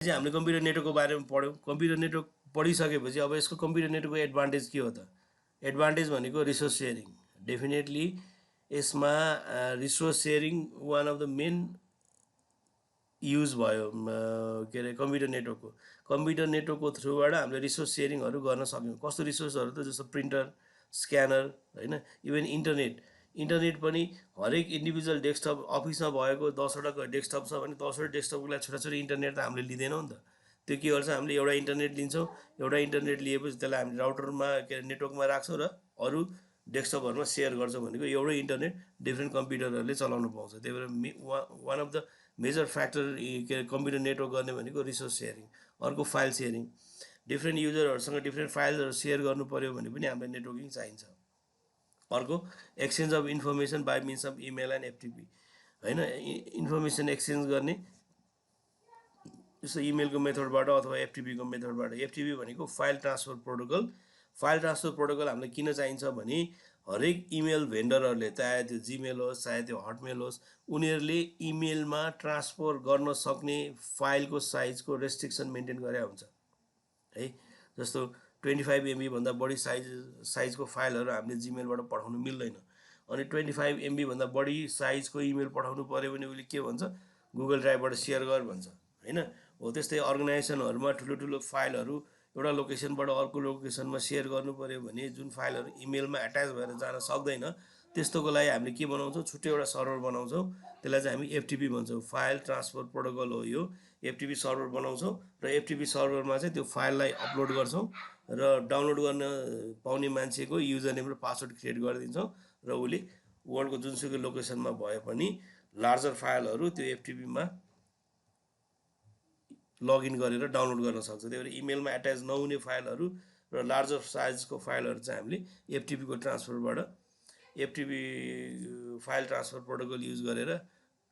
चाहिँ हामीले कम्प्युटर नेटवर्कको बारेमा पढ्यौँ। कम्प्युटर नेटवर्क पढिसकेपछि अब यसको कम्प्युटर नेटवर्कको एडभान्टेज के हो त? एडभान्टेज भनेको रिसोर्स सेयरिङ। डेफिनेटली यसमा resource sharing one of the main use भयो के अरे कम्प्युटर नेटवर्कको थ्रुबाट हामीले रिसोर्स सेयरिङहरू गर्न सक्यौँ। कस्तो रिसोर्सहरू त? जस्तो प्रिन्टर, स्क्यानर, होइन, इभन इन्टरनेट पनि हरेक इन्डिभिजुअल डेस्कटप अफिसमा भएको 10वटा डेस्कटप छ भने 10वटा डेस्कटपको लागि छोटा इन्टरनेट त हामीले लिँदैनौँ नि त। त्यो के गर्छ? हामीले एउटा इन्टरनेट लिन्छौँ, एउटा इन्टरनेट लिएपछि त्यसलाई हामीले राउटरमा के अरे नेटवर्कमा राख्छौँ र अरू डेस्कटपहरूमा सेयर गर्छौँ भनेको एउटै इन्टरनेट डिफ्रेन्ट कम्प्युटरहरूले चलाउनु पाउँछ। त्यही भएर one of the major factor के अरे कम्प्युटर नेटवर्क गर्ने भनेको रिसोर्स सेयरिङ। अर्को फाइल सेयरिङ, डिफ्रेन्ट युजरहरूसँग डिफ्रेन्ट फाइलहरू सेयर गर्नु पऱ्यो भने पनि हामीलाई नेटवर्किङ चाहिन्छ। अर्को exchange of information by means of email and FTP, होइन, इन्फर्मेसन एक्सचेन्ज गर्ने जस्तो इमेलको मेथडबाट अथवा एफटिपीको मेथडबाट। एफटिपी भनेको file transfer protocol. File transfer protocol हामीलाई किन चाहिन्छ भने हरेक इमेल भेन्डरहरूले, चाहे त्यो जिमेल होस् चाहे त्यो हटमेल होस्, उनीहरूले इमेलमा ट्रान्सफर गर्न सक्ने फाइलको साइजको रेस्ट्रिक्सन मेन्टेन गरे हुन्छ है। जस्तो 25 MB भन्दा बढी साइजको फाइलहरू हामीले जिमेलबाट पठाउनु मिल्दैन। अनि 25 MB भन्दा बढी साइजको इमेल पठाउनु पऱ्यो भने उसले के भन्छ? गुगल ड्राइभबाट सेयर गर भन्छ, होइन। हो त्यस्तै अर्गनाइजेसनहरूमा ठुलो फाइलहरू एउटा लोकेसनबाट अर्को लोकेसनमा सेयर गर्नु पऱ्यो भने जुन फाइलहरू इमेलमा एट्याच भएर जान सक्दैन, त्यस्तोको लागि हामीले के बनाउँछौँ? छुट्टै एउटा सर्भर बनाउँछौँ। त्यसलाई चाहिँ हामी एफटिपी भन्छौँ। फाइल ट्रान्सफर प्रोटोकल हो यो। एफटिपी सर्भर बनाउँछौँ र एफटिपी सर्भरमा चाहिँ त्यो फाइललाई अपलोड गर्छौँ र डाउनलोड गर्न पाउने मान्छेको युजर नेम र पासवर्ड क्रिएट गरिदिन्छौँ र उसले वर्ल्डको जुनसुकै लोकेसनमा भए पनि लार्जर फाइलहरू त्यो एफटिपीमा लगइन गरेर डाउनलोड गर्न सक्छ। त्यही भएर इमेलमा एट्याच नहुने फाइलहरू र लार्जर साइजको फाइलहरू चाहिँ हामीले एफटिपीको ट्रान्सफरबाट FTP file transfer protocol use गरेर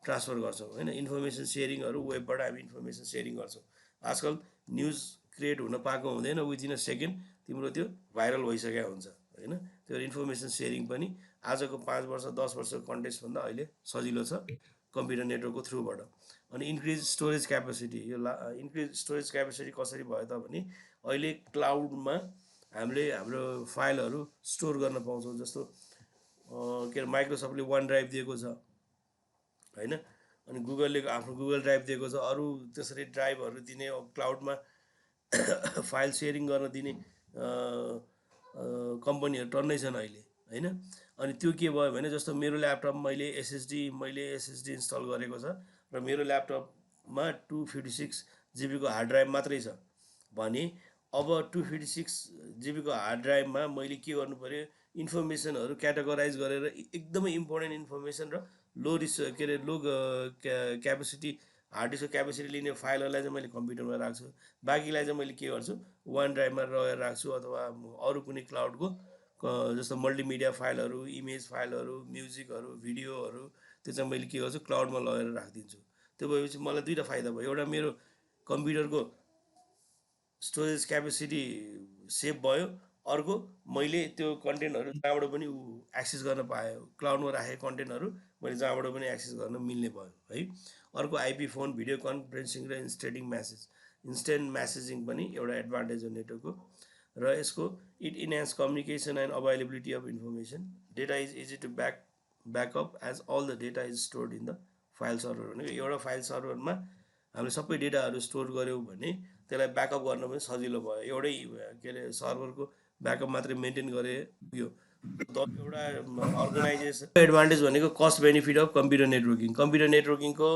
ट्रान्सफर गर्छौँ, होइन। इन्फर्मेसन सेयरिङहरू वेबबाट हामी इन्फर्मेसन सेयरिङ गर्छौँ। आजकल न्युज क्रिएट हुन पाएको हुँदैन, विदिन अ सेकेन्ड तिम्रो त्यो भाइरल भइसकेको हुन्छ, होइन। त्यो इन्फर्मेसन सेयरिङ पनि आजको 5 वर्ष 10 वर्षको कन्टेक्स्टभन्दा अहिले सजिलो छ कम्प्युटर नेटवर्कको थ्रुबाट। अनि इन्क्रिज स्टोरेज क्यापेसिटी। यो इन्क्रिज स्टोरेज क्यापेसिटी कसरी भयो त भने अहिले क्लाउडमा हामीले हाम्रो फाइलहरू स्टोर गर्न पाउँछौँ। जस्तो के अरे माइक्रोसफ्टले वन ड्राइभ दिएको छ, होइन, अनि गुगलले आफ्नो गुगल ड्राइभ दिएको छ। अरू त्यसरी ड्राइभहरू दिने क्लाउडमा फाइल सेयरिङ गर्न दिने कम्पनीहरू टन्नै छन् अहिले, होइन। अनि त्यो के भयो भने जस्तो मेरो ल्यापटपमा मैले एसएसडी इन्स्टल गरेको छ र मेरो ल्यापटपमा 256 GB को हार्ड ड्राइभ मात्रै छ भने अब 256 GB को हार्ड ड्राइभमा मैले के गर्नु पऱ्यो? इन्फर्मेसनहरू क्याटेगोराइज गरेर एकदमै इम्पोर्टेन्ट इन्फर्मेसन र लो क्यापेसिटी हार्ड डिस्कको क्यापेसिटी लिने फाइलहरूलाई चाहिँ मैले कम्प्युटरमा राख्छु। बाँकीलाई चाहिँ मैले के गर्छु? वान ड्राइभमा लगेर राख्छु अथवा अरू कुनै क्लाउडको जस्तो मल्टिमिडिया फाइलहरू, इमेज फाइलहरू, म्युजिकहरू, भिडियोहरू, त्यो चाहिँ मैले के गर्छु? क्लाउडमा लगेर राखिदिन्छु। त्यो भएपछि मलाई दुईवटा फाइदा भयो। एउटा मेरो कम्प्युटरको स्टोरेज क्यापेसिटी सेभ भयो, अर्को मैले त्यो कन्टेन्टहरू जहाँबाट पनि एक्सेस गर्न पाएँ। क्लाउडमा राखेको कन्टेन्टहरू मैले जहाँबाट पनि एक्सेस गर्न मिल्ने भयो है। अर्को आइपी फोन, भिडियो कन्फरेन्सिङ र इन्स्टेन्ट म्यासेजिङ पनि एउटा एडभान्टेज हो नेटवर्कको। र यसको it enhance communication and availability of information. Data is easy to backup as all the data is stored in the file server. भनेको एउटा फाइल सर्भरमा हामीले सबै डेटाहरू स्टोर गऱ्यौँ भने त्यसलाई ब्याकअप गर्न पनि सजिलो भयो। एउटै के अरे सर्भरको ब्याकअप मात्रै मेन्टेन गरे यो एउटा अर्गनाइजेसन। एडभान्टेज भनेको cost benefit of computer networking. Computer नेटवर्किङको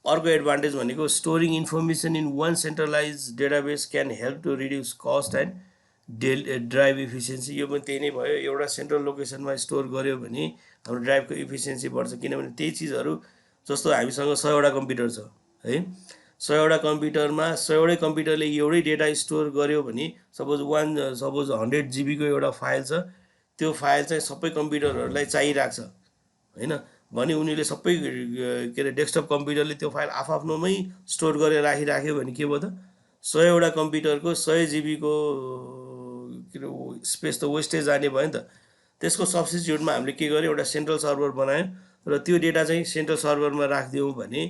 अर्को एडभान्टेज भनेको storing information in one centralise database can help to reduce cost and drive efficiency. यो पनि त्यही नै भयो। एउटा सेन्ट्रल लोकेसनमा स्टोर गऱ्यो भने हाम्रो ड्राइभको इफिसियन्सी बढ्छ, किनभने त्यही चिजहरू जस्तो हामीसँग 100वटा कम्प्युटर छ है। 100वटा कम्प्युटरमा 100वटै कम्प्युटरले एउटै डेटा स्टोर गर्यो भने सपोज 100 GB को एउटा फाइल छ, त्यो फाइल चाहिँ सबै कम्प्युटरहरूलाई चाहिरहेको छ, होइन। भने उनीहरूले सबै के अरे डेस्कटप कम्प्युटरले त्यो फाइल आफ्नोमै स्टोर गरेर राखिराख्यो भने के भयो त? 100वटा कम्प्युटरको 100 GB को के अरे स्पेस त वेस्टेज जाने भयो नि त। त्यसको सब्स्टिट्युटमा हामीले के गर्यो? एउटा सेन्ट्रल सर्भर बनायौँ र त्यो डेटा चाहिँ सेन्ट्रल सर्भरमा राखिदियौँ भने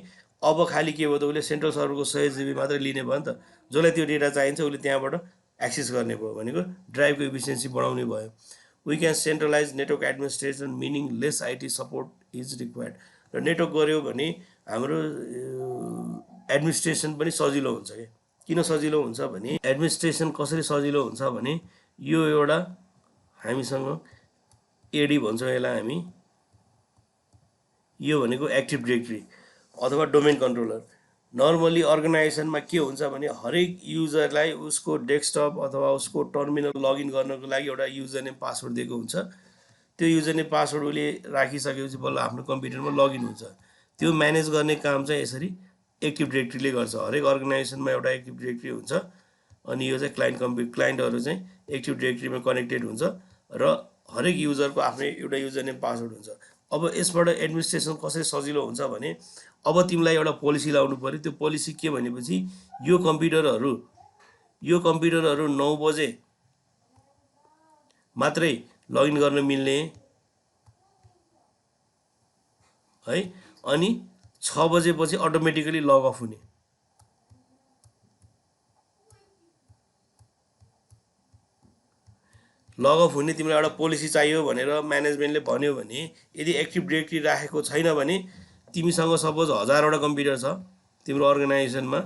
अब खालि के भयो त उसले सेन्ट्रल सर्भरको 100 GB मात्रै लिने भयो नि त। जसलाई त्यो डेटा चाहिन्छ उसले त्यहाँबाट एक्सेस गर्ने भयो भनेको ड्राइभको इफिसियन्सी बढाउने भयो। We can centralize network administration meaning less IT support is required. र नेटवर्क गऱ्यो भने हाम्रो एडमिनिस्ट्रेसन पनि सजिलो हुन्छ क्या। किन सजिलो हुन्छ भने एडमिनिस्ट्रेसन कसरी सजिलो हुन्छ भने यो एउटा हामीसँग एडी भन्छौँ यसलाई हामी, यो भनेको एक्टिभ डिरेक्टरी अथवा डोमेन कन्ट्रोलर। नर्मली अर्गनाइजेसनमा के हुन्छ भने हरेक युजरलाई उसको डेस्कटप अथवा उसको टर्मिनल लगइन गर्नको लागि एउटा युजर नेम पासवर्ड दिएको हुन्छ। त्यो युजर नेम पासवर्ड उसले राखिसकेपछि बल्ल आफ्नो कम्प्युटरमा लगइन हुन्छ। त्यो म्यानेज गर्ने काम चाहिँ यसरी एक्टिभ डिरेक्टरीले गर्छ। हरेक अर्गनाइजेसनमा एउटा एक्टिभ डिरेक्टरी हुन्छ अनि यो चाहिँ क्लाइन्टहरू चाहिँ एक्टिभ डिरेक्टरीमा कनेक्टेड हुन्छ र हरेक युजरको आफ्नै एउटा युजर नेम पासवर्ड हुन्छ। अब यसबाट एडमिनिस्ट्रेसन कसरी सजिलो हुन्छ भने अब तिमीलाई एउटा पोलिसी लाउनु पऱ्यो। त्यो पोलिसी के भनेपछि यो कम्प्युटरहरू 9 बजे मात्रै लगइन गर्न मिल्ने है, अनि 6 बजेपछि अटोमेटिकली लग अफ हुने। लग अफ हुने तिमीलाई एउटा पोलिसी चाहियो भनेर म्यानेजमेन्टले भन्यो भने यदि एक्टिभ डिरेक्टरी राखेको छैन भने तिमीसँग सपोज 1000वटा कम्प्युटर छ तिम्रो अर्गनाइजेसनमा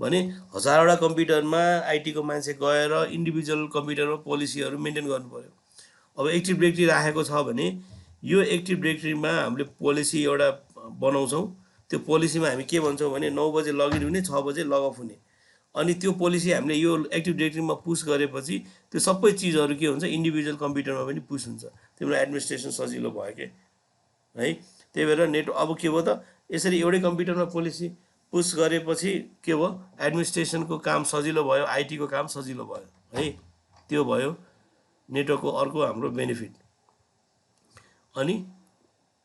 भने 1000वटा कम्प्युटरमा आइटीको मान्छे गएर इन्डिभिजुअल कम्प्युटरमा पोलिसीहरू मेन्टेन गर्नु पर्यो। अब एक्टिभ डिरेक्टरी राखेको छ भने यो एक्टिभ डिरेक्टरीमा हामीले पोलिसी एउटा बनाउँछौँ। त्यो पोलिसीमा हामी के भन्छौँ भने 9 बजे लगइन हुने, 6 बजे लग अफ हुने। अनि त्यो पोलिसी हामीले यो एक्टिभ डिरेक्टरीमा पुस गरेपछि त्यो सबै चिजहरू के हुन्छ इन्डिभिजुअल कम्प्युटरमा पनि पुस हुन्छ। तिम्रो एडमिनिस्ट्रेसन सजिलो भयो के है। त्यही भएर अब के भयो त यसरी एउटै कम्प्युटरमा पोलिसी पुस गरेपछि के भयो एडमिनिस्ट्रेसनको काम सजिलो भयो, आइटीको काम सजिलो भयो है। त्यो भयो नेटवर्कको अर्को हाम्रो बेनिफिट। अनि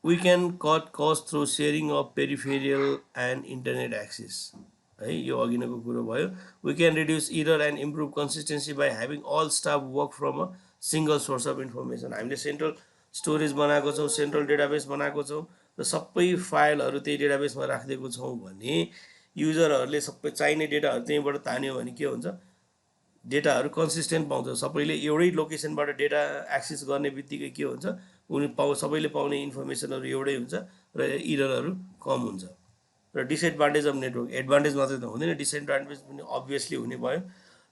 we can cut cost through sharing of peripheral and internet access है, यो अघिनको कुरो भयो। We can reduce error and improve consistency by having all staff work from a single source of information. हामीले सेन्ट्रल स्टोरेज बनाएको छौँ, central database बनाएको छौँ र सबै फाइलहरू त्यही डेटाबेसमा राखिदिएको छौँ भने युजरहरूले सबै चाहिने डेटाहरू त्यहीँबाट तान्यो भने के हुन्छ डेटाहरू कन्सिस्टेन्ट पाउँछ। सबैले एउटै लोकेसनबाट डेटा एक्सेस गर्ने बित्तिकै के हुन्छ सबैले पाउने इन्फर्मेसनहरू एउटै हुन्छ र इररहरू कम हुन्छ। र डिसएडभान्टेज अफ नेटवर्क, एडभान्टेज मात्रै त हुँदैन डिसएडभान्टेज पनि अभियसली हुने भयो।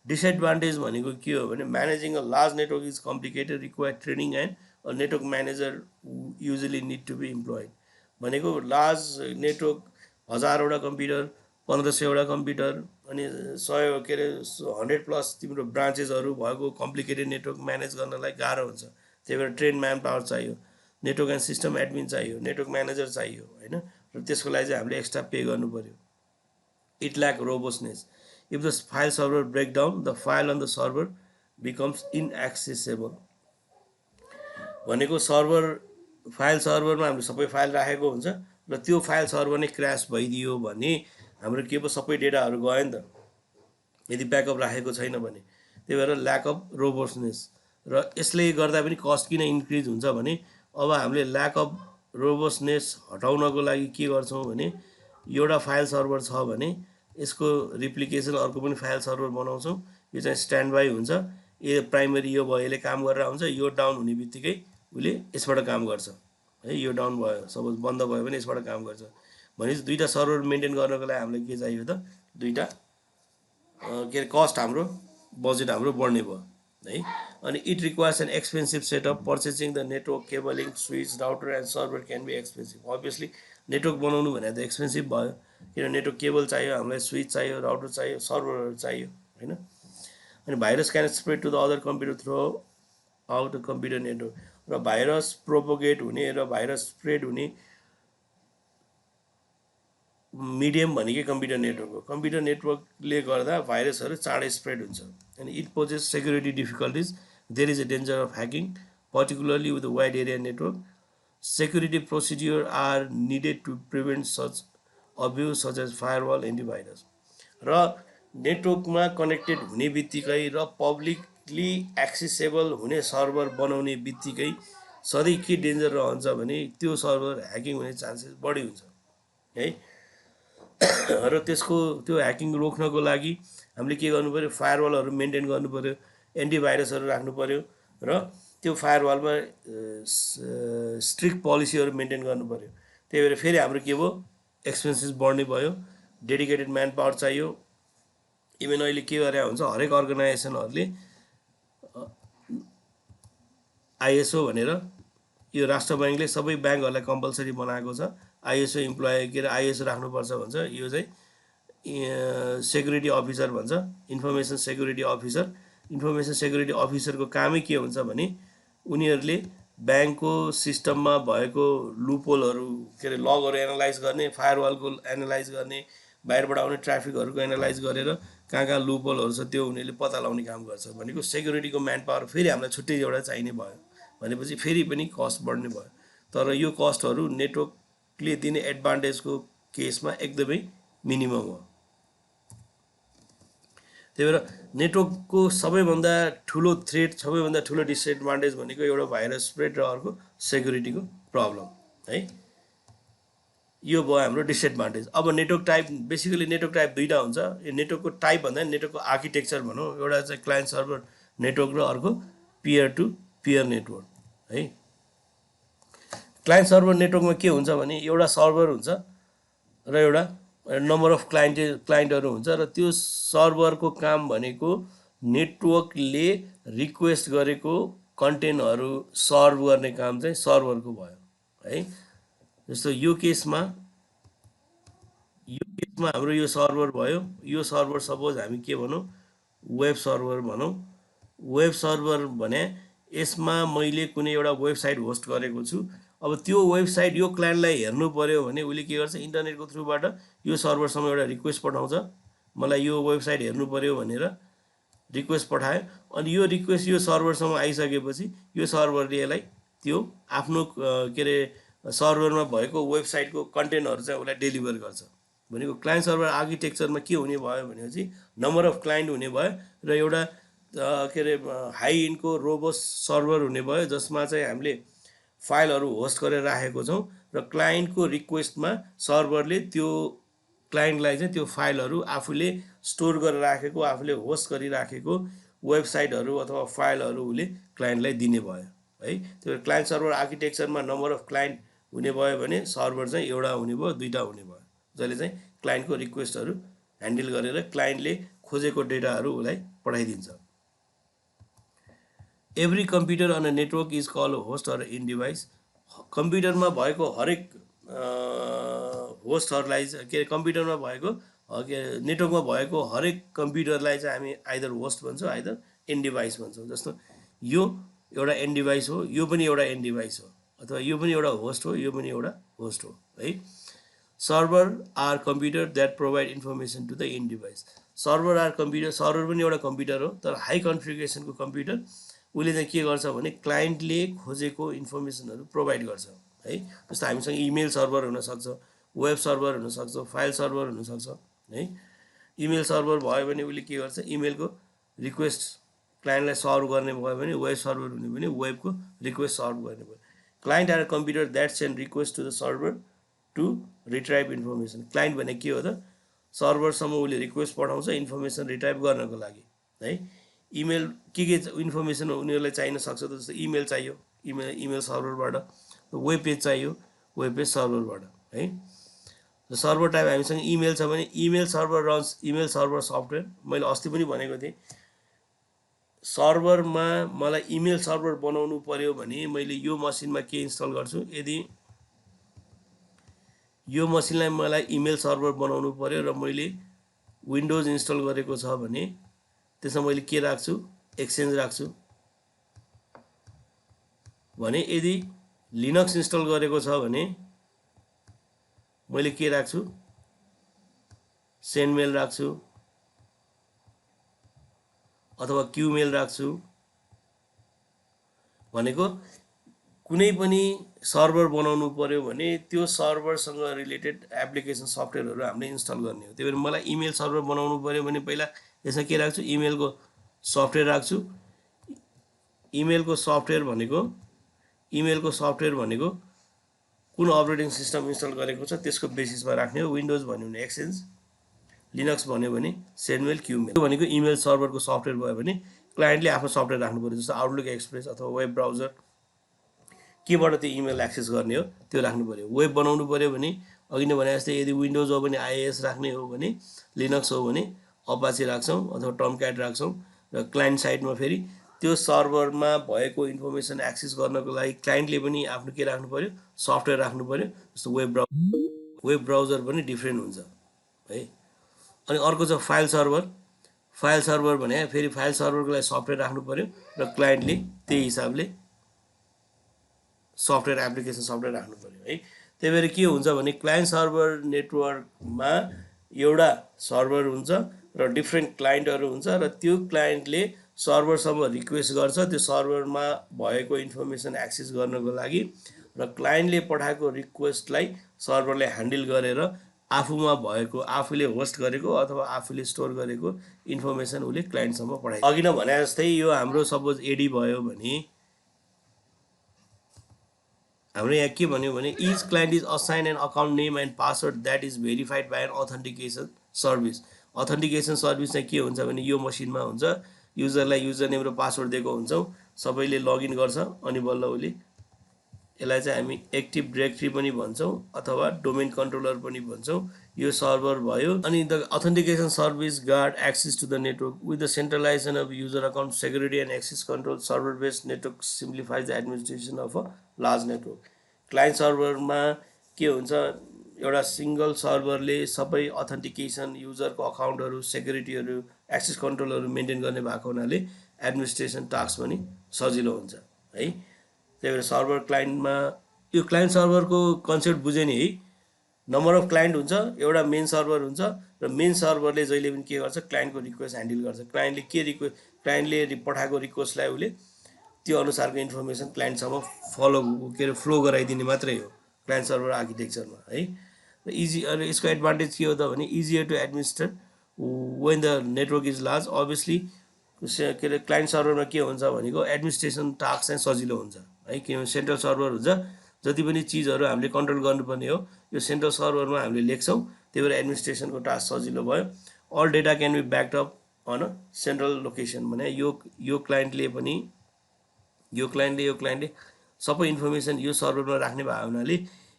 डिसएडभान्टेज भनेको के हो भने managing a large network is complicated, require training and a network manager usually need to be employed. भनेको लार्ज नेटवर्क 1000वटा कम्प्युटर, 1500वटा कम्प्युटर अनि 100 के अरे 100+ तिम्रो ब्रान्चेसहरू भएको कम्प्लिकेटेड नेटवर्क म्यानेज गर्नलाई गाह्रो हुन्छ। त्यही भएर ट्रेन म्यान पावर चाहियो, नेटवर्क एन्ड सिस्टम एडमिन चाहियो, नेटवर्क म्यानेजर चाहियो होइन। र त्यसको लागि चाहिँ हामीले एक्स्ट्रा पे गर्नु पऱ्यो। It lack robustness, if the file server break down the file on the server becomes inaccessible. भनेको फाइल सर्भरमा हामीले सबै फाइल राखेको हुन्छ र त्यो फाइल सर्भर नै क्र्यास भइदियो भने हाम्रो के पो सबै डेटाहरू गयो नि त, यदि ब्याकअप राखेको छैन भने। त्यही भएर ल्याक अफ रोबस्टनेस। र यसले गर्दा पनि कस्ट किन इन्क्रिज हुन्छ भने अब हामीले ल्याक अफ रोबस्टनेस हटाउनको लागि के गर्छौँ भने एउटा फाइल सर्भर छ भने यसको रिप्लिकेसन अर्को पनि फाइल सर्भर बनाउँछौँ। यो चाहिँ स्ट्यान्ड बाई हुन्छ। यो प्राइमरी यो भयो यसले काम गरेर हुन्छ, यो डाउन हुने बित्तिकै उसले यसबाट काम गर्छ है। यो डाउन भयो सपोज बन्द भयो भने यसबाट काम गर्छ। भनेपछि दुईवटा सर्भर मेन्टेन गर्नको लागि हामीलाई के चाहियो त दुईवटा के अरे कस्ट हाम्रो बजेट हाम्रो बढ्ने भयो है। अनि it requires an expensive setup, purchasing the network cabling switch router and server can be expensive. Obviously network बनाउनु भने त एक्सपेन्सिभ भयो, किन नेटवर्क केबल चाहियो हामीलाई, स्विच चाहियो, राउटर चाहियो, सर्भरहरू चाहियो होइन। अनि virus can spread to the other computer throughout the computer network. र भाइरस प्रोपोगेट हुने र भाइरस स्प्रेड हुने मिडियम भनेकै कम्प्युटर नेटवर्क हो। कम्प्युटर नेटवर्कले गर्दा भाइरसहरू चाँडै स्प्रेड हुन्छ। अनि it poses security difficulties, there is a danger of hacking particularly with wide area network. Security procedure are needed to prevent such abuse such as firewall, antivirus. र नेटवर्कमा connected हुने बित्तिकै र पब्लिकली एक्सेसेबल हुने server बनाउने बित्तिकै सधैँ के डेन्जर रहन्छ भने त्यो सर्भर ह्याकिङ हुने चान्सेस बढी हुन्छ है। र त्यसको त्यो ह्याकिङ रोक्नको लागि हामीले के गर्नु पऱ्यो, फायरवलहरू मेन्टेन गर्नु पऱ्यो, एन्टिभाइरसहरू राख्नु पऱ्यो र त्यो फायरवलमा स्ट्रिक्ट पोलिसीहरू मेन्टेन गर्नु पऱ्यो। त्यही भएर फेरि हाम्रो के भयो, एक्सपेन्सेस बढ्ने भयो, डेडिकेटेड म्यान पावर चाहियो। इभन अहिले के गरे हुन्छ, हरेक अर्गनाइजेसनहरूले आइएसओ भनेर, यो राष्ट्र ब्याङ्कले सबै ब्याङ्कहरूलाई कम्पलसरी बनाएको छ, आइएसओ इम्प्लोइ के अरे आइएसओ राख्नुपर्छ भन्छ। यो चाहिँ सेक्युरिटी अफिसर भन्छ, information security officer. Information security अफिसरको कामै के हुन्छ भने उनीहरूले ब्याङ्कको सिस्टममा भएको लुपोलहरू के अरे लगहरू एनालाइज गर्ने, फायरवालको एनालाइज गर्ने, बाहिरबाट आउने ट्राफिकहरूको एनालाइज गरेर कहाँ कहाँ लुपोलहरू छ त्यो उनीहरूले पत्ता लगाउने काम गर्छ। भनेको सेक्युरिटीको म्यान पावर फेरि हामीलाई छुट्टै एउटा चाहिने भयो भनेपछि फेरि पनि कस्ट बढ्ने भयो। तर यो कस्टहरू नेटवर्कले दिने एडभान्टेजको केसमा एकदमै मिनिमम हो। त्यही भएर नेटवर्कको सबैभन्दा ठुलो थ्रेट, सबैभन्दा ठुलो डिसएडभान्टेज भनेको एउटा भाइरस स्प्रेड र अर्को सेक्युरिटीको प्रब्लम है। यो भयो हाम्रो डिसएडभान्टेज। अब network type, basically network type दुईवटा हुन्छ। यो नेटवर्कको टाइप भन्दा नेटवर्कको आर्किटेक्चर भनौँ, एउटा चाहिँ क्लाइन्ट सर्भर नेटवर्क र अर्को पियर टु पियर नेटवर्क है। क्लाइन्ट सर्भर नेटवर्कमा के हुन्छ भने एउटा सर्भर हुन्छ र एउटा नम्बर अफ क्लाइन्टहरू हुन्छ र त्यो सर्भरको काम भनेको नेटवर्कले रिक्वेस्ट गरेको कन्टेन्टहरू सर्भ गर्ने काम चाहिँ सर्भरको भयो है। जस्तो यो केसमा हाम्रो यो सर्भर भयो, यो सर्भर सपोज हामी के भनौँ, वेब सर्भर भनौँ। वेब सर्भर भने यसमा मैले कुनै एउटा वेबसाइट होस्ट गरेको छु। अब त्यो वेबसाइट यो क्लाइन्टलाई हेर्नु पर्यो भने उसले के गर्छ, इन्टरनेटको थ्रुबाट यो सर्भरसम्म एउटा रिक्वेस्ट पठाउँछ, मलाई यो वेबसाइट हेर्नु पर्यो भनेर रिक्वेस्ट पठायो। अनि यो रिक्वेस्ट यो सर्भरसम्म आइसकेपछि यो सर्भरले यसलाई त्यो आफ्नो के अरे सर्भरमा भएको वेबसाइटको कन्टेन्टहरू चाहिँ उसलाई डेलिभर गर्छ। भनेको क्लाइन्ट सर्भर आर्किटेक्चरमा के हुने भयो भनेपछि नम्बर अफ क्लाइन्ट हुने भयो र एउटा के अरे हाई इन्डको रोबस्ट सर्भर हुने भयो, जसमा चाहिँ हामीले फाइलहरू होस्ट गरेर राखेको छौँ र क्लाइन्टको रिक्वेस्टमा सर्भरले त्यो क्लाइन्टलाई चाहिँ त्यो फाइलहरू आफूले स्टोर गरेर राखेको, आफूले होस्ट गरिराखेको वेबसाइटहरू अथवा फाइलहरू उसले क्लाइन्टलाई दिने भयो है। त्यो क्लाइन्ट सर्भर आर्किटेक्चरमा नम्बर अफ क्लाइन्ट हुने भयो भने सर्भर चाहिँ एउटा हुने भयो, दुईवटा हुने भयो, जसले चाहिँ क्लाइन्टको रिक्वेस्टहरू ह्यान्डल गरेर क्लाइन्टले खोजेको डेटाहरू उसलाई पठाइदिन्छ। Every computer on a network is call host or end device. कम्प्युटरमा भएको हरेक होस्टहरूलाई के अरे कम्प्युटरमा भएको के अरे नेटवर्कमा भएको हरेक कम्प्युटरलाई चाहिँ हामी आइदर होस्ट भन्छौँ, आइदर एन्ड डिभाइस भन्छौँ। जस्तो यो एउटा एन्ड डिभाइस हो, यो पनि एउटा एन्ड डिभाइस हो, अथवा यो पनि एउटा होस्ट हो, यो पनि एउटा होस्ट हो है। Server are computer that provide information to the end device. Server are computer, server पनि एउटा कम्प्युटर हो, तर हाई कन्फिगरेसनको कम्प्युटर। उसले चाहिँ के गर्छ भने क्लाइन्टले खोजेको इन्फर्मेसनहरू प्रोभाइड गर्छ है। जस्तो हामीसँग इमेल सर्भर हुनसक्छ, वेब सर्भर हुनसक्छ, फाइल सर्भर हुनसक्छ है। इमेल सर्भर भयो भने उसले के गर्छ, इमेलको रिक्वेस्ट क्लाइन्टलाई सर्भ गर्ने भयो भने, वेब सर्भर हुने भने वेबको रिक्वेस्ट सर्भ गर्ने भयो। Client are computer that send request to the server to retrieve information. Client भने के हो त, सर्भरसम्म उसले रिक्वेस्ट पठाउँछ इन्फर्मेसन रिट्राइभ गर्नको लागि है। इमेल के इन्फर्मेसन उनीहरूलाई चाहिन सक्छ, जस्तो इमेल चाहियो, इमेल सर्भरबाट, वेब पेज चाहियो, वेब पेज सर्भरबाट है। सर्भर टाइप हामीसँग इमेल छ भने email server runs email server software. मैले अस्ति पनि भनेको थिएँ, सर्भरमा मलाई इमेल सर्भर बनाउनु पर्यो भने मैले यो मसिनमा के इन्स्टल गर्छु, यदि यो मसिनलाई मलाई इमेल सर्भर बनाउनु पर्यो र मैले विन्डोज इन्स्टल गरेको छ भने त्यसमा मैले के राख्छु, एक्सचेन्ज राख्छु भने, यदि लिनक्स इन्स्टल गरेको छ भने मैले के राख्छु, सेन्डमेल राख्छु अथवा क्युमेल राख्छु। भनेको कुनै पनि सर्भर बनाउनु पर्यो भने त्यो सर्भरसँग रिलेटेड एप्लिकेसन सफ्टवेयरहरू हामीले इन्स्टल गर्ने हो। त्यही भएर मलाई इमेल सर्भर बनाउनु पर्यो भने पहिला यसमा के राख्छु, इमेलको सफ्टवेयर राख्छु। इमेलको सफ्टवेयर भनेको कुन अपरेटिङ सिस्टम इन्स्टल गरेको छ त्यसको बेसिसमा राख्ने हो। विन्डोज भन्यो भने एक्सचेन्ज, लिनक्स भन्यो भने सेन्डमेल, क्युमेल। त्यो भनेको इमेल सर्भरको सफ्टवेयर भयो भने क्लाइन्टले आफ्नो सफ्टवेयर राख्नु पऱ्यो, जस्तो आउटलुक एक्सप्रेस अथवा वेब ब्राउजर, केबाट त्यो इमेल एक्सेस गर्ने हो त्यो राख्नु पऱ्यो। वेब बनाउनु पऱ्यो भने अघि नै भने जस्तै यदि विन्डोज हो भने आइएएस राख्ने हो भने, लिनक्स हो भने अपाचे राख्छौँ अथवा टमक्याट राख्छौँ। र क्लाइन्ट साइडमा फेरि त्यो सर्भरमा भएको इन्फर्मेसन एक्सेस गर्नको लागि क्लाइन्टले पनि आफ्नो के राख्नु पऱ्यो, सफ्टवेयर राख्नु पऱ्यो। जस्तो वेब ब्राउजर पनि डिफ्रेन्ट हुन्छ है। अनि अर्को छ फाइल सर्भर। फाइल सर्भर भने फेरि फाइल सर्भरको लागि सफ्टवेयर राख्नु पऱ्यो र क्लाइन्टले त्यही हिसाबले सफ्टवेयर एप्लिकेसन सफ्टवेयर राख्नु पऱ्यो है। त्यही भएर के हुन्छ भने क्लाइन्ट सर्भर नेटवर्कमा एउटा सर्भर हुन्छ र डिफ्रेन्ट क्लाइन्टहरू हुन्छ र त्यो क्लाइन्टले सर्भरसम्म रिक्वेस्ट गर्छ त्यो सर्भरमा भएको इन्फर्मेसन एक्सेस गर्नको लागि, र क्लाइन्टले पठाएको रिक्वेस्टलाई सर्भरले ह्यान्डल गरेर आफूमा भएको, आफूले होस्ट गरेको अथवा आफूले स्टोर गरेको इन्फर्मेसन उसले क्लाइन्टसम्म पठाइ। अघि नै भने जस्तै यो हाम्रो सपोज एडी भयो भने हाम्रो यहाँ के भन्यो भने each client is assign an account name and password that is verified by an authentication service. Authentication service चाहिँ के हुन्छ भने यो मसिनमा हुन्छ, युजरलाई युजर नेम र पासवर्ड दिएको हुन्छौँ, सबैले लगइन गर्छ अनि बल्ल उसले, यसलाई चाहिँ हामी एक्टिभ डिरेक्टरी पनि भन्छौँ अथवा डोमेन कन्ट्रोलर पनि भन्छौँ। यो सर्भर भयो। अनि the authentication service guard access to the network with the centralisation of user account security and access control. Server based network simplifies the administration of a large network. Client सर्भरमा के हुन्छ, एउटा single सर्भरले सबै authentication, युजरको अकाउन्टहरू, सेक्युरिटीहरू, access कन्ट्रोलहरू मेन्टेन गर्ने भएको हुनाले एडमिनिस्ट्रेसन टास्क पनि सजिलो हुन्छ है। त्यही भएर सर्भर क्लाइन्टमा यो क्लाइन्ट सर्भरको कन्सेप्ट बुझ्यो नि है। नम्बर अफ क्लाइन्ट हुन्छ, एउटा मेन सर्भर हुन्छ र मेन सर्भरले जहिले पनि के गर्छ, क्लाइन्टको रिक्वेस्ट ह्यान्डल गर्छ। क्लाइन्टले क्लाइन्टले पठाएको रिक्वेस्टलाई उसले त्यो अनुसारको इन्फर्मेसन क्लाइन्टसम्म फ्लो गराइदिने मात्रै हो क्लाइन्ट सर्भर आर्किटेक्चरमा है। र इजी, अनि यसको एडभान्टेज के हो त भने easier to administer when the network is large. Obviously के अरे क्लाइन्ट सर्भरमा के हुन्छ भनेको एडमिनिस्ट्रेसन टास्क चाहिँ सजिलो हुन्छ है, किनभने सेन्ट्रल सर्भर हुन्छ, जति पनि चिजहरू हामीले कन्ट्रोल गर्नुपर्ने हो यो सेन्ट्रल सर्भरमा हामीले लेख्छौँ, त्यही भएर एडमिनिस्ट्रेसनको टास्क सजिलो भयो। All data can be backed up on a central location भने यो क्लाइन्टले सबै इन्फर्मेसन यो सर्भरमा राख्ने भएको हुनाले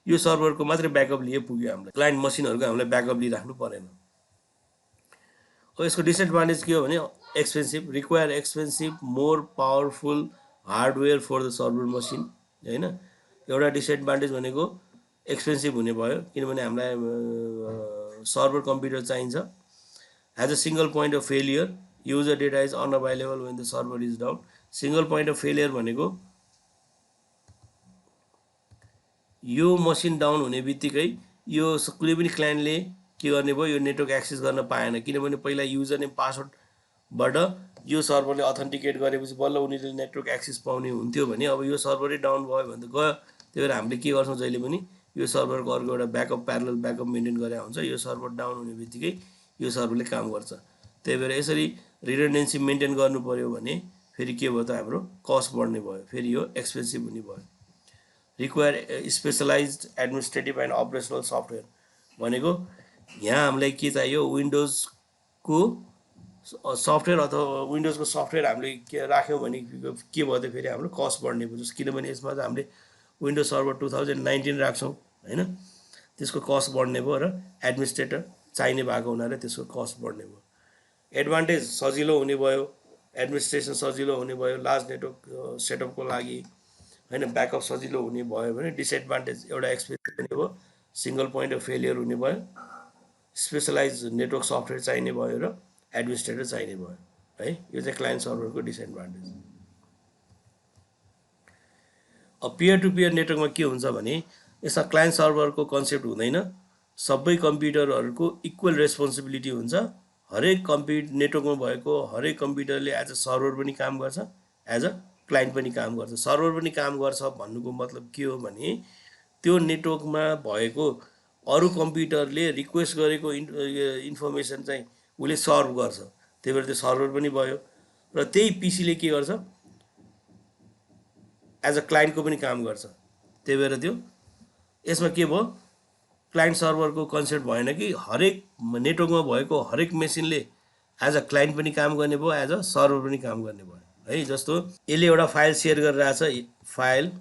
यो सर्भरको मात्रै ब्याकअप लिए पुग्यो हामीलाई, क्लाइन्ट मसिनहरूको हामीलाई ब्याकअप लिइराख्नु परेन। यसको डिसएडभान्टेज के हो भने expensive, require expensive more powerful hardware for the server machine होइन। एउटा डिसएडभान्टेज भनेको एक्सपेन्सिभ हुने भयो, किनभने हामीलाई सर्भर कम्प्युटर चाहिन्छ। Has a single point of failure, user data is unavailable when the server is down. Single point of failure भनेको यो मसिन डाउन हुने बित्तिकै यो कुनै पनि क्लाइन्टले के गर्ने भयो, यो नेटवर्क एक्सेस गर्न पाएन, किनभने पहिला युजर नेम पासवर्डबाट यो सर्भरले अथेन्टिकेट गरेपछि बल्ल उनीहरूले नेटवर्क एक्सेस पाउने हुन्थ्यो भने अब यो सर्भरै डाउन भयो भने त गयो। त्यही भएर हामीले के गर्छौँ, जहिले पनि यो सर्भरको अर्को एउटा ब्याकअप, प्यारलल ब्याकअप मेन्टेन गरेर हुन्छ। यो सर्भर डाउन हुने बित्तिकै यो सर्भरले काम गर्छ। त्यही भएर यसरी रिडन्डेन्सी मेन्टेन गर्नु पऱ्यो भने फेरि के भयो त हाम्रो कस्ट बढ्ने भयो, फेरि यो एक्सपेन्सिभ हुने भयो। Require specialised administrative and operational software भनेको यहाँ हामीलाई के चाहियो, विन्डोजको सफ्टवेयर अथवा विन्डोजको सफ्टवेयर हामीले के राख्यौँ भने के भयो त फेरि हाम्रो कस्ट बढ्ने भयो। किनभने यसमा चाहिँ हामीले विन्डोज सर्भर 2019 राख्छौँ होइन, त्यसको कस्ट बढ्ने भयो र एडमिनिस्ट्रेटर चाहिने भएको हुनाले त्यसको कस्ट बढ्ने भयो। एडभान्टेज सजिलो हुने भयो, एडमिनिस्ट्रेसन सजिलो हुने भयो लार्ज नेटवर्क सेटअपको लागि होइन, ब्याकअप सजिलो हुने भयो भने डिसएडभान्टेज एउटा एक्सपेन्सिभ हुने भयो, सिङ्गल पोइन्ट अफ फेलियर हुने भयो, स्पेसलाइज नेटवर्क सफ्टवेयर चाहिने भयो र एडमिनिस्ट्रेटर चाहिने भयो है। यो चाहिँ क्लाइन्ट सर्भरको डिसएडभान्टेज। अब पियर टु पियर नेटवर्कमा के हुन्छ भने यसमा क्लाइन्ट सर्भरको कन्सेप्ट हुँदैन, सबै कम्प्युटरहरूको इक्वल रेस्पोन्सिबिलिटी हुन्छ। हरेक नेटवर्कमा भएको हरेक कम्प्युटरले एज अ सर्भर पनि काम गर्छ, एज अ क्लाइन्ट पनि काम गर्छ। सर्भर पनि काम गर्छ भन्नुको मतलब के हो भने त्यो नेटवर्कमा भएको अरू कम्प्युटरले रिक्वेस्ट गरेको इन्फर्मेसन चाहिँ उसले सर्भ गर्छ, त्यही भएर त्यो सर्भर पनि भयो। र त्यही पिसीले के गर्छ, एज अ क्लाइन्टको पनि काम गर्छ, त्यही भएर त्यो यसमा के भयो, क्लाइन्ट सर्भरको कन्सेप्ट भएन कि हरेक नेटवर्कमा भएको हरेक मेसिनले एज अ क्लाइन्ट पनि काम गर्ने भयो, एज अ सर्भर पनि काम गर्ने भयो है। जस्तो यसले एउटा फाइल सेयर गरिरहेछ, फाइल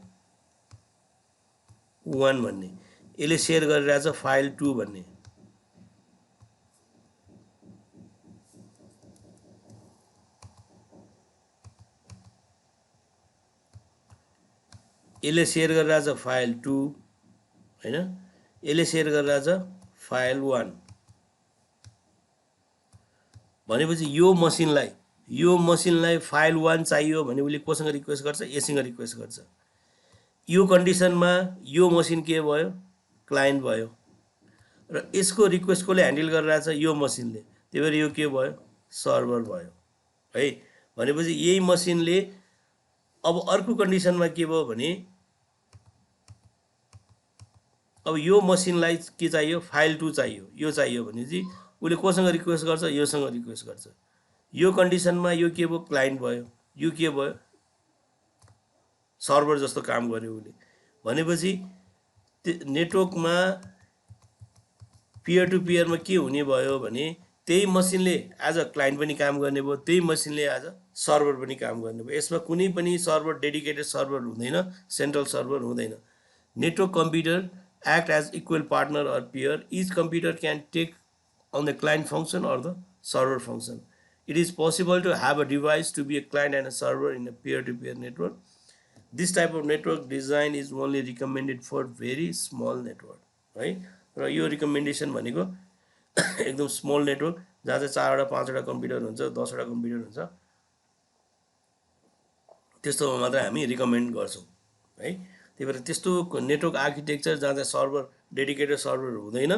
1 भन्ने, यसले सेयर गरिरहेछ फाइल 2 भन्ने। यसले सेयर गरिरहेछ फाइल 2 हैन, यसले सेयर गरिरहेछ फाइल 1 भनेपछि यो मसिनलाई फाइल 1 चाहियो भने उसले कोसँग रिक्वेस्ट गर्छ, यससँग रिक्वेस्ट गर्छ। यो कन्डिसनमा यो मसिन के भयो, क्लाइन्ट भयो र यसको रिक्वेस्ट कोले ह्यान्डल गरिरहेछ, यो मसिनले, त्यही भएर यो के भयो, सर्भर भयो है। भनेपछि यही मसिनले अब अर्को कन्डिसनमा के भयो भने, अब यो मसिनलाई के चाहियो, फाइल 2 चाहियो, यो चाहियो भनेपछि उसले कोसँग रिक्वेस्ट गर्छ, योसँग रिक्वेस्ट गर्छ। यो कन्डिसनमा यो के भयो, क्लाइन्ट भयो, यो के भयो, सर्भर जस्तो काम गर्यो उसले। भनेपछि नेटवर्कमा पियर टु पियरमा के हुने भयो भने, त्यही मसिनले एज अ क्लाइन्ट पनि काम गर्ने भयो, त्यही मसिनले एज अ सर्भर पनि काम गर्ने भयो। यसमा कुनै पनि सर्भर डेडिकेटेड सर्भर हुँदैन, सेन्ट्रल सर्भर हुँदैन। Network computer act as equal partner or peer. Each computer can take on the client function or the server function. It is possible to have a device to be a client and a server in a peer-to-peer network. This type of network design is only recommended for very small network. Right? र यो recommendation भनेको एकदम small network जहाँ चाहिँ 4 वटा 5 वटा computer हुन्छ, 10 वटा कम्प्युटर हुन्छ, त्यस्तोमा मात्र हामी रिकमेन्ड गर्छौँ है। त्यही भएर त्यस्तो नेटवर्क आर्किटेक्चर जहाँ चाहिँ सर्भर डेडिकेटेड सर्भर हुँदैन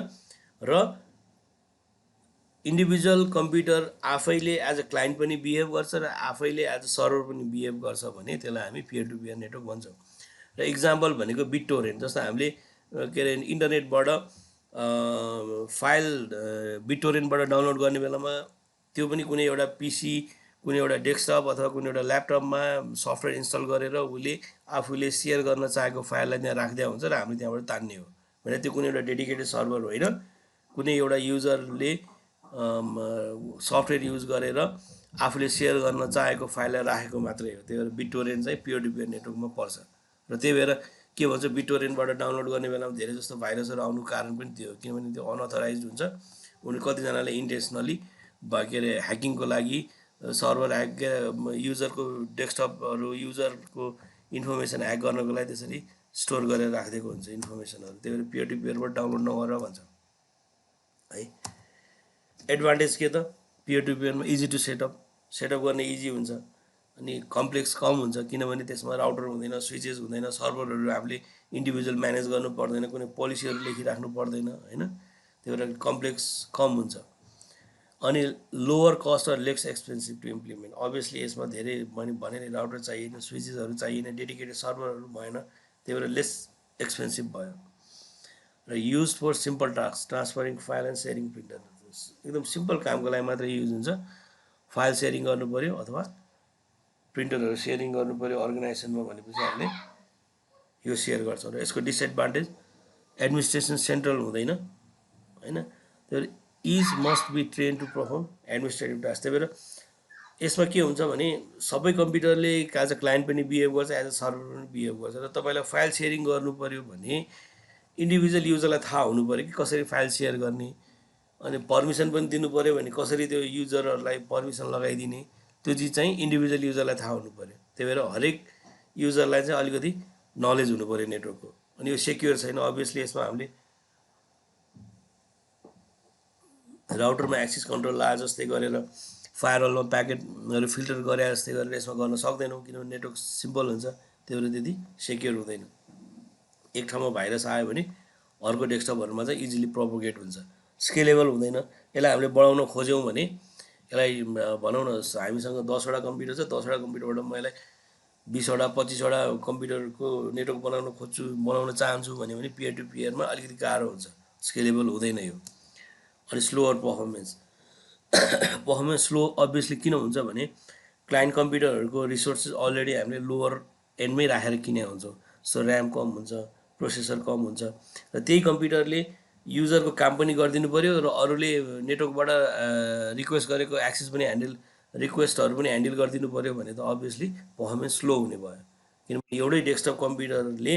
र इन्डिभिजुअल कम्प्युटर आफैले एज अ क्लाइन्ट पनि बिहेभ गर्छ र आफैले एज अ सर्भर पनि बिहेभ गर्छ भने त्यसलाई हामी पियर टु पियर नेटवर्क भन्छौँ। र इक्जाम्पल भनेको बिटटोरेन्ट, जस्तो हामीले के अरे इन्टरनेटबाट फाइल बिटटोरेन्टबाट डाउनलोड गर्ने बेलामा त्यो पनि कुनै एउटा पिसी, कुनै एउटा डेस्कटप अथवा कुनै एउटा ल्यापटपमा सफ्टवेयर इन्स्टल गरेर उसले आफूले सेयर गर्न चाहेको फाइललाई त्यहाँ राख्दै हुन्छ र हामीले त्यहाँबाट तान्ने हो भने त्यो कुनै एउटा डेडिकेटेड सर्भर होइन, कुनै एउटा युजरले सफ्टवेयर युज गरेर आफूले सेयर गर्न चाहेको फाइललाई राखेको मात्रै हो। त्यही भएर बिटटोरेन्ट चाहिँ पियर टु पियर नेटवर्कमा पर्छ। र त्यही भएर के भन्छ, बिटटोरेन्टबाट डाउनलोड गर्ने बेलामा धेरै जस्तो भाइरसहरू आउनु कारण पनि त्यो हो, किनभने त्यो अनअथराइज हुन्छ। उनी कतिजनाले इन्टेन्सनली के अरे ह्याकिङको लागि सर्भर ह्याक, युजरको डेस्कटपहरू, युजरको इन्फर्मेसन ह्याक गर्नको लागि त्यसरी स्टोर गरेर राखिदिएको हुन्छ इन्फर्मेसनहरू। त्यही भएर पियर टु पियरबाट डाउनलोड नगरेर भन्छ है। एडभान्टेज के त, पियर टु पियरमा इजी टु सेटअप गर्ने इजी हुन्छ, अनि कम्प्लेक्स कम हुन्छ, किनभने त्यसमा राउटर हुँदैन, स्विचेस हुँदैन, सर्भरहरू हामीले इन्डिभिजुअल म्यानेज गर्नु पर्दैन, कुनै पोलिसीहरू लेखिराख्नु पर्दैन होइन। त्यही भएर कम्प्लेक्स कम हुन्छ। अनि लोवर कस्ट र less expensive to implement. Obviously यसमा धेरै भने राउटर चाहिएन, स्विचेसहरू चाहिएन, डेडिकेटेड सर्भरहरू भएन, त्यही भएर लेस एक्सपेन्सिभ भयो। र use for simple task, transferring file and sharing printer, एकदम सिम्पल कामको लागि मात्रै युज हुन्छ। फाइल सेयरिङ गर्नु पऱ्यो अथवा प्रिन्टरहरू सेयरिङ गर्नु पऱ्यो अर्गनाइजेसनमा भनेपछि हामीले यो सेयर गर्छौँ। र यसको डिसएडभान्टेज, एडमिनिस्ट्रेसन सेन्ट्रल हुँदैन होइन। त्यही भएर is must be train to perform administrative task. त्यही भएर यसमा के हुन्छ भने सबै कम्प्युटरले एज अ क्लाइन्ट पनि बिहेभ गर्छ, एज अ सर्भर पनि बिहेभ गर्छ। र तपाईँलाई फाइल सेयरिङ गर्नु पऱ्यो भने इन्डिभिजुअल युजरलाई थाहा हुनु पऱ्यो कि कसरी फाइल सेयर गर्ने, अनि पर्मिसन पनि दिनु पऱ्यो भने कसरी त्यो युजरहरूलाई पर्मिसन लगाइदिने, त्यो चिज चाहिँ इन्डिभिजुअल युजरलाई थाहा हुनु पऱ्यो। त्यही भएर हरेक युजरलाई चाहिँ अलिकति नलेज हुनु पऱ्यो नेटवर्कको। अनि यो सेक्योर छैन, अभियसली यसमा हामीले राउटरमा एक्सेस कन्ट्रोल लाए जस्तै गरेर, फायरवलमा प्याकेटहरू फिल्टर गरे जस्तै गरेर यसमा गर्न सक्दैनौँ, किनभने नेटवर्क सिम्पल हुन्छ। त्यही भएर त्यति सेक्योर हुँदैन। एक ठाउँमा भाइरस आयो भने अर्को डेस्कटपहरूमा चाहिँ इजिली प्रोपोगेट हुन्छ, स्केलेबल हुँदैन। यसलाई हामीले बढाउन खोज्यौँ भने, यसलाई भनौँ न हामीसँग 10 वटा कम्प्युटर छ, 10 वटा कम्प्युटरबाट म यसलाई 20 वटा 25 वटा कम्प्युटरको नेटवर्क बनाउन चाहन्छु भने पियर टु पियरमा अलिकति गाह्रो हुन्छ, स्केलेबल हुँदैन यो। अनि स्लोवर पर्फर्मेन्स स्लो अभियसली किन हुन्छ भने क्लाइन्ट कम्प्युटरहरूको रिसोर्सेस अलरेडी हामीले लोवर एन्डमै राखेर किने हुन्छौँ। सो ऱ्याम कम हुन्छ, प्रोसेसर कम हुन्छ र त्यही कम्प्युटरले युजरको काम पनि गरिदिनु पर्यो र अरूले नेटवर्कबाट रिक्वेस्ट गरेको एक्सेस पनि ह्यान्डल रिक्वेस्टहरू पनि ह्यान्डल गरिदिनु पर्यो भने त अभियसली पर्फर्मेन्स स्लो हुने भयो किनभने एउटै डेस्कटप कम्प्युटरले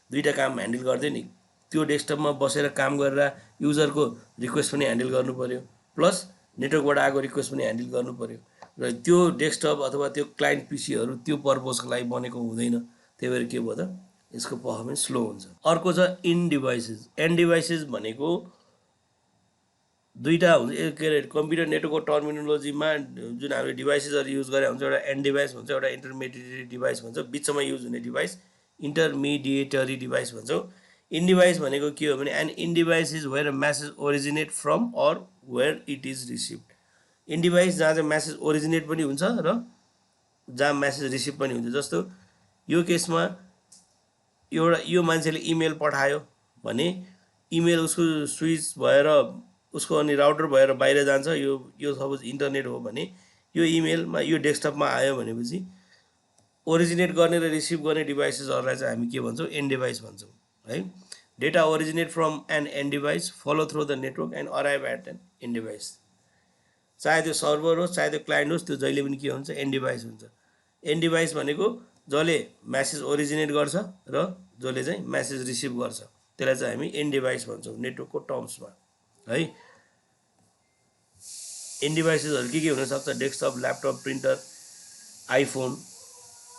दुईवटा काम ह्यान्डल गर्दै नि त्यो डेस्कटपमा बसेर काम गरेर युजरको रिक्वेस्ट पनि ह्यान्डल गर्नु पर्यो प्लस नेटवर्कबाट आएको रिक्वेस्ट पनि ह्यान्डल गर्नु पर्यो र त्यो डेस्कटप अथवा त्यो क्लाइन्ट पिसीहरू त्यो पर्पजको लागि बनेको हुँदैन त्यही भएर के भयो त यसको पर्फर्मेन्स स्लो हुन्छ अर्को छ इन डिभाइसेस एन्ड डिभाइसेस भनेको दुईवटा हुन्छ के अरे कम्प्युटर नेटवर्कको टर्मिनोलोजीमा जुन हामीले डिभाइसेसहरू युज गरेर हुन्छ एउटा एन्ड डिभाइस हुन्छ एउटा इन्टरमिडिएटरी डिभाइस भन्छ बिचमा युज हुने डिभाइस इन्टरमिडिएटरी डिभाइस भन्छौँ इन डिभाइस भनेको के हो भने end end device is where a message originate from or where it is received end device जहाँ चाहिँ म्यासेज ओरिजिनेट पनि हुन्छ र जहाँ म्यासेज रिसिभ पनि हुन्छ जस्तो यो केसमा एउटा यो मान्छेले इमेल पठायो भने इमेल उसको स्विच भएर उसको अनि राउटर भएर बाहिर जान्छ यो सपोज इन्टरनेट हो भने यो इमेलमा यो डेस्कटपमा आयो भनेपछि ओरिजिनेट गर्ने र रिसिभ गर्ने डिभाइसेसहरूलाई चाहिँ हामी के भन्छौँ एन्ड डिभाइस भन्छौँ है data originate from an end device flow through the network and arrive at an end device चाहे त्यो सर्भर होस् चाहे त्यो क्लाइन्ट होस् त्यो जहिले पनि के हुन्छ एन्ड डिभाइस हुन्छ एन्ड डिभाइस भनेको जसले म्यासेज ओरिजिनेट गर्छ र जसले चाहिँ म्यासेज रिसिभ गर्छ त्यसलाई चाहिँ हामी एन्ड डिभाइस भन्छौँ नेटवर्कको टर्म्समा है एन्ड डिभाइसेसहरू के हुनसक्छ desktop laptop printer iPhone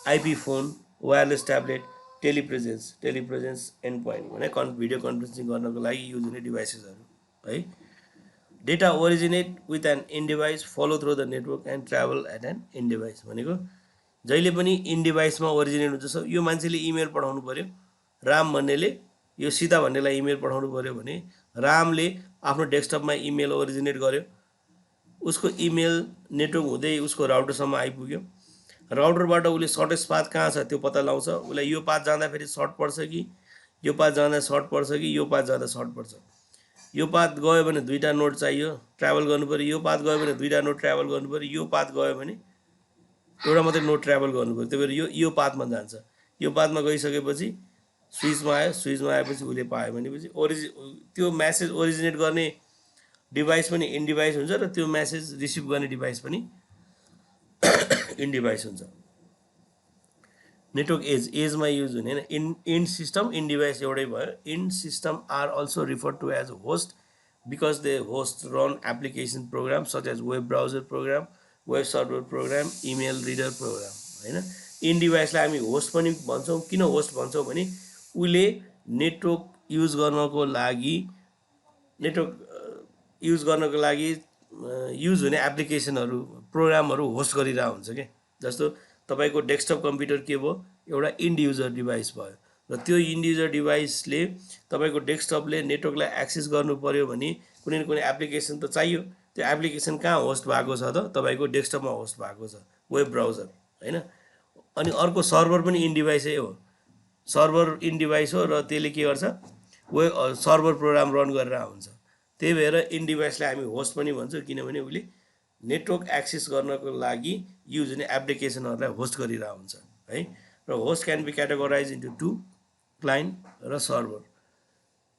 IP phone wireless tablet telepresence end point भने भिडियो कन्फरेन्सिङ गर्नको लागि युज हुने डिभाइसेसहरू है data originate with an end device flow through the network and travel at an end device भनेको जहिले पनि इन डिभाइसमा ओरिजिनेट हुन्छ यो मान्छेले इमेल पठाउनु पर्यो राम भन्नेले यो सीता भन्नेलाई इमेल पठाउनु पर्यो भने रामले आफ्नो डेस्कटपमा इमेल ओरिजिनेट गर्यो उसको इमेल नेटवर्क हुँदै उसको राउटरसम्म आइपुग्यो राउटरबाट उसले सर्टेस्ट पाथ कहाँ छ त्यो पत्ता लगाउँछ उसलाई यो पाथ जाँदाखेरि सर्ट पर्छ कि यो पाथ जाँदा सर्ट पर्छ कि यो पाथ जाँदा सर्ट पर्छ यो पाथ गयो भने दुईवटा नोड चाहियो ट्राभल गर्नु पर्यो यो पाथ गयो भने दुईवटा नोड ट्राभल गर्नु पर्यो यो पाथ गयो भने एउटा मात्रै नोड ट्राभल गर्नु पर्यो त्यही भएर यो पाथमा जान्छ यो पाथमा गइसकेपछि स्विचमा आएपछि उसले पायो भनेपछि त्यो म्यासेज ओरिजिनेट गर्ने डिभाइस पनि इन डिभाइस हुन्छ र त्यो म्यासेज रिसिभ गर्ने डिभाइस पनि इन डिभाइस हुन्छ नेटवर्क एजमा युज हुने होइन इन सिस्टम इन डिभाइस एउटै भयो end system are also refer to as host because they host run application program such as web browser program web server program email reader program होइन end डिभाइसलाई हामी host पनि भन्छौँ किन host भन्छौँ भने उसले नेटवर्क युज गर्नको लागि युज हुने एप्लिकेसनहरू प्रोग्रामहरू होस्ट गरिरहेको हुन्छ क्या जस्तो तपाईँको डेस्कटप कम्प्युटर के भयो एउटा इन्ड युजर डिभाइस भयो र त्यो इन्ड युजर डिभाइसले तपाईँको डेस्कटपले नेटवर्कलाई एक्सेस गर्नु पर्यो भने कुनै न कुनै एप्लिकेसन त चाहियो त्यो एप्लिकेसन कहाँ होस्ट भएको छ त तपाईँको डेस्कटपमा होस्ट भएको छ वेब ब्राउजर होइन अनि अर्को सर्भर पनि इन डिभाइसै हो सर्भर इन डिभाइस हो र त्यसले के गर्छ सर्भर प्रोग्राम रन गरेर हुन्छ त्यही भएर इन डिभाइसलाई हामी होस्ट पनि भन्छौँ किनभने उसले नेटवर्क एक्सेस गर्नको लागि युज हुने एप्लिकेसनहरूलाई होस्ट गरिरहेको हुन्छ है र host can be categorise into two client र server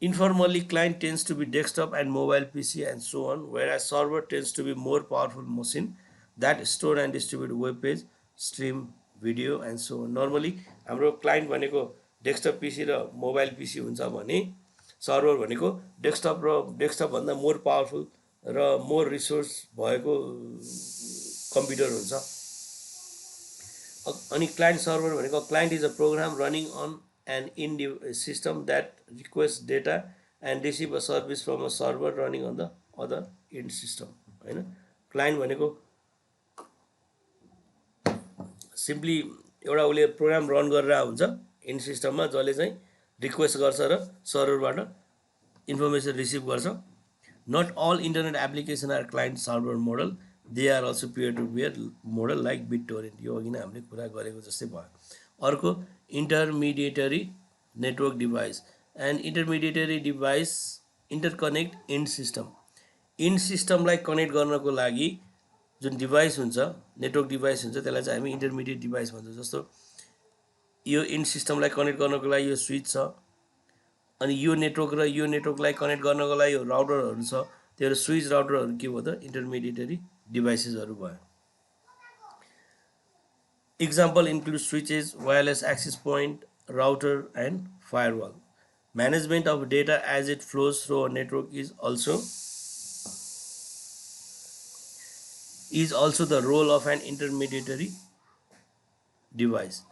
informally client tends to be desktop and mobile PC and so on whereas server tends to be more powerful machine that store and distribute web page stream video and so on normally हाम्रो client भनेको desktop PC र mobile PC हुन्छ भने server भनेको डेस्कटपभन्दा more powerful र more resource भएको computer हुन्छ अनि क्लाइन्ट सर्भर भनेको client is a program running on an end system that request data and receive a service from a server running on the other end system होइन client भनेको simply एउटा उसले program run गरेर हुन्छ in सिस्टममा जसले चाहिँ रिक्वेस्ट गर्छ र सर्भरबाट इन्फर्मेसन रिसिभ गर्छ not all internet application are client server model they are also peer to peer model like BitTorrent यो अघि नै हामीले कुरा गरेको जस्तै भयो अर्को intermediary network device and intermediary device interconnect end सिस्टमलाई कनेक्ट गर्नको लागि जुन डिभाइस हुन्छ नेटवर्क डिभाइस हुन्छ त्यसलाई चाहिँ हामी इन्टरमिडिएट डिभाइस भन्छौँ जस्तो यो इन सिस्टमलाई कनेक्ट गर्नको लागि यो स्विच छ अनि यो नेटवर्क र यो नेटवर्कलाई कनेक्ट गर्नको लागि यो राउटरहरू छ, त्यो स्विच राउटरहरू के भयो त इन्टरमिडिएटरी डिभाइसेसहरू भयो। Example include switches, wireless access point, router, and firewall. Management of data as it flows through a network is also the role of an intermediary device.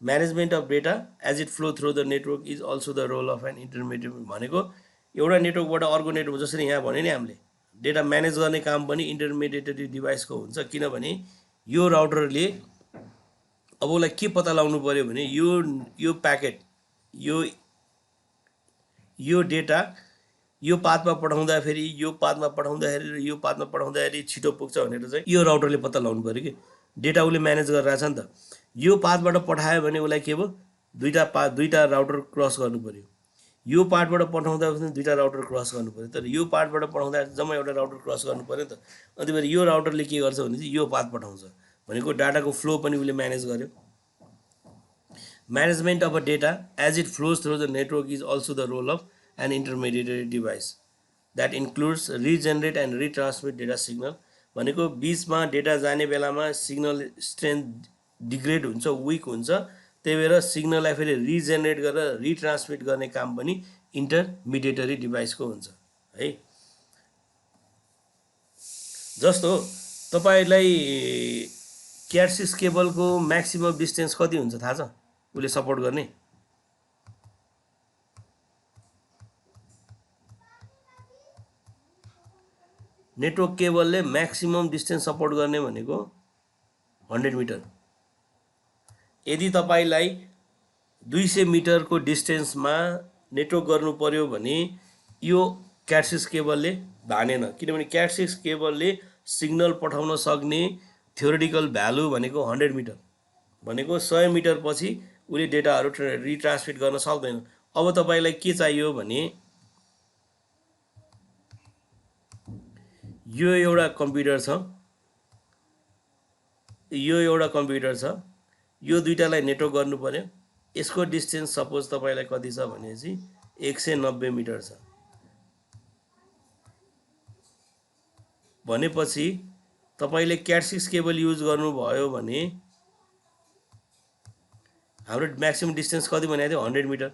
Management of data as it flow through the network is also the role of an intermediary भनेको एउटा नेटवर्कबाट अर्को network जसरी यहाँ भने नि हामीले data manage गर्ने काम पनि इन्टरमिडिएटरी डिभाइसको हुन्छ, किनभने यो राउटरले अब उसलाई के पत्ता लगाउनु पर्यो भने यो प्याकेट यो डेटा यो पाथमा पठाउँदाखेरि यो पाथमा पठाउँदाखेरि र यो पाथमा पठाउँदाखेरि छिटो पुग्छ भनेर चाहिँ यो राउटरले पत्ता लगाउनु पर्यो कि डेटा उसले म्यानेज गरिरहेछ नि त। यो पाथबाट पठायो भने उसलाई के भयो दुईटा राउटर क्रस गर्नु पर्यो, यो पार्टबाट पठाउँदा पनि दुईटा राउटर क्रस गर्नु पर्यो, तर यो पार्टबाट पठाउँदा जम्मा एउटा राउटर क्रस गर्नु पर्यो नि त। अनि फेरि यो राउटरले के गर्छ भने चाहिँ यो पाथ पठाउँछ भनेको डाटाको फ्लो पनि उसले म्यानेज गर्यो। Management of a data as it flows through the network is also the role of an intermediary device that includes regenerate and retransmit data signal भनेको बीचमा डेटा जाने बेलामा सिग्नल स्ट्रेन्थ डिग्रेड हुन्छ, week हुन्छ, त्यही भएर सिग्नललाई फेरि रिजेनेरेट गरेर रिट्रान्समिट गर्ने काम पनि इन्टरमिडिएटरी डिभाइसको हुन्छ है। जस्तो तपाईलाई क्याट6 केबलको म्याक्सिमम डिस्टेन्स कति हुन्छ थाहा छ उसले सपोर्ट गर्ने? नेटवर्क केबलले म्याक्सिमम डिस्टेन्स सपोर्ट गर्ने भनेको 100 मिटर। यदि तपाईलाई 200 मिटरको डिस्टेन्समा नेटवर्क गर्नु पर्यो भने यो क्याट6 केबलले भानेन, किनभने क्याट6 केबलले सिग्नल पठाउन सक्ने थ्योरेटिकल भ्यालु भनेको 100 मिटर, भनेको 100 मिटर पछि उसले डेटाहरू रिट्रान्समिट गर्न सक्दैन। अब तपाईलाई के चाहियो भने यो एउटा कम्प्युटर छ, यो दुईटालाई नेटवर्क गर्नु पर्यो, यसको डिस्टेन्स सपोज तपाईलाई कति छ भनेपछि 190 मिटर छ भनेपछि तपाईले क्याट6 केबल युज गर्नुभयो भने हाम्रो म्याक्सिमम डिस्टेन्स कति भनेको थियो 100 मिटर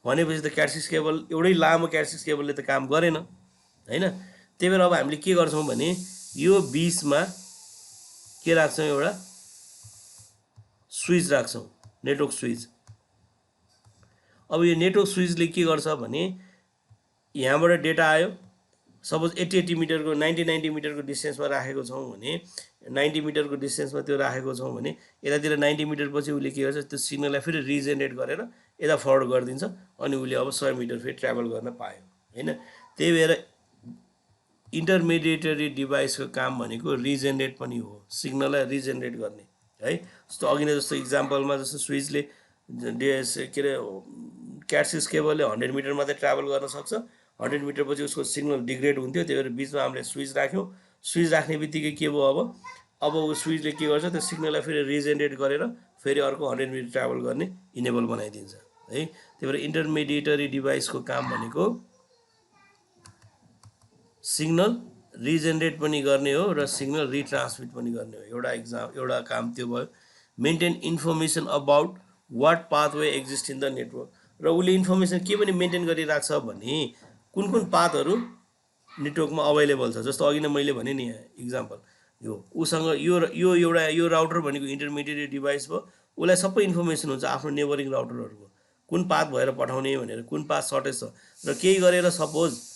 भनेपछि त क्याट6 केबल एउटै लामो क्याट6 केबलले त काम गरेन हैन। त्यही भएर अब हामीले के गर्छौं भने यो बीचमा के राख्छौं, एउटा स्विच राख्छौं, नेटवर्क स्विच। अब यो नेटवर्क स्विचले के गर्छ भने यहाँबाट डेटा आयो, सपोज 80 मिटरको 90 मिटरको डिस्टेन्समा राखेको छौं भने 90 मिटरको डिस्टेन्समा त्यो राखेको छौं भने यतातिर 90 मिटर पछि उसले के गर्छ, त्यो सिग्नललाई फेरि रिजेनेरेट गरेर यता फरवर्ड गरिदिन्छ अनि उसले अब 100 मिटर फेरि ट्राभल गर्न पायो हैन। त्यही भएर इन्टरमिडिएटरी डिभाइसको काम भनेको रिजेनेरेट पनि हो, सिग्नललाई रिजेनेरेट गर्ने है। जस्तो अघि नै जस्तो इक्जाम्पलमा जस्तो स्विचले के अरे क्याट6 केबलले 100 मिटर मात्रै ट्राभल गर्न सक्छ, 100 मिटर पछि उसको सिग्नल डिग्रेड हुन्थ्यो, त्यही भएर बीचमा हामीले स्विच राख्यौं। स्विच राख्ने बित्तिकै के भयो, अब ऊ स्विचले के गर्छ, त्यो सिग्नललाई फेरि रिजेनेरेट गरेर फेरि अर्को 100 मिटर ट्राभल गर्ने इनेबल बनाइदिन्छ है। त्यही भएर इन्टरमिडिएटरी डिभाइसको काम भनेको सिग्नल रिजेनेरेट पनि गर्ने हो र सिग्नल रिट्रान्समिट पनि गर्ने हो। एउटा काम त्यो भयो। Maintain information about what pathway exist in the network, र उसले इन्फर्मेसन के पनि मेन्टेन गरिराख्छ भने कुन कुन पाथहरू नेटवर्कमा अवेलेबल छ। जस्तो अघि नै मैले भने नि इक्जाम्पल, उसँग यो राउटर भनेको इन्टरमिडिएट डिभाइस भयो, उसलाई सबै इन्फर्मेसन हुन्छ आफ्नो नेबरिङ राउटरहरूको कुन पाथ भएर पठाउने भनेर, कुन पाथ सर्टेज छ। र केही गरेर सपोज